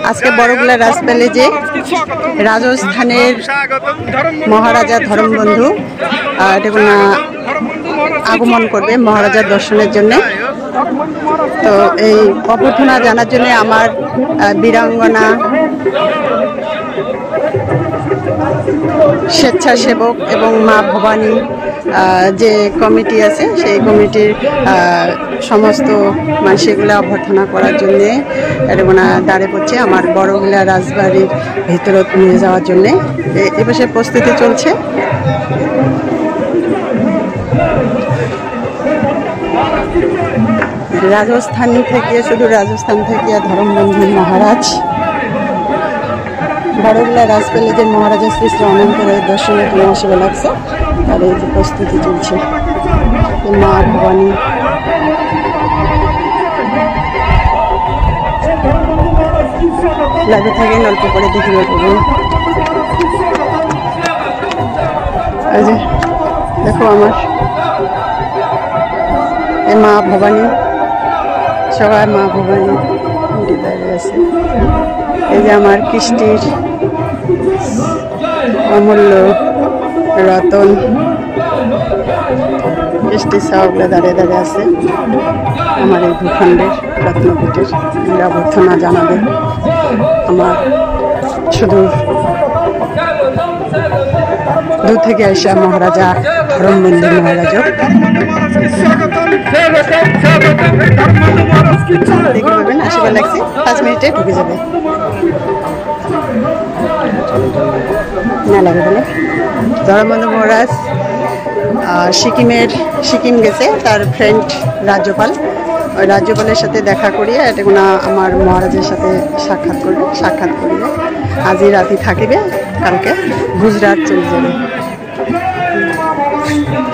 আজকে বড়গুলা রাজপ্যালে যে রাজস্থানের মহারাজা ধর্মবন্ধু আগমন করবে মহারাজার দর্শনের জন্য। তো এই অভ্যর্থনা জানার জন্য আমার বীরাঙ্গনা স্বেচ্ছাসেবক এবং মা ভবানী যে কমিটি আছে সেই কমিটির সমস্ত মানুষগুলা অভ্যর্থনা করার জন্যে দাঁড়িয়ে পড়ছে আমার বড়গুলা রাজবাড়ির ভিতরে নিয়ে যাওয়ার জন্যে। এ পাশে প্রস্তুতি চলছে। রাজস্থান থেকে শুধু রাজস্থান থেকে ধর্মবন্ধু মহারাজ বড়গুলা রাজপ্যালে যে মহারাজা শ্রী শ্রী অনন্ত রায়ের দর্শনে তোমার আসবে লাগছে, আর এই যে প্রস্তুতি চলছে। মা ভবানী লাগে থাকেন, অল্প করে দেখিবে পাবো। এই যে দেখো আমার মা ভবানী, সবাই মা ভবানী দাঁড়িয়ে আছে। এই যে আমার কৃষ্টির অমূল্য রতন কৃষ্টি সবগুলো দাঁড়িয়ে দাঁড়িয়ে আছে আমার এই ভূখণ্ডের রত্নপীঠের অভ্যর্থনা জানাবে আমার সুদূর দূর থেকে আসা মহারাজা ধর্মবন্ধু মহারাজা। দেখে পাবেন আসবে লাগছে, 5 মিনিটে ঢুকে যাবে না লাগে বলে। ধর্মবন্ধু মহারাজ সিকিম গেছে, তার ফ্রেন্ড রাজ্যপাল, ওই রাজ্যপালের সাথে দেখা করিয়ে এটা আমার মহারাজের সাথে সাক্ষাৎ করবে। আজই রাতে থাকিবে, কালকে গুজরাট চলে যাবে।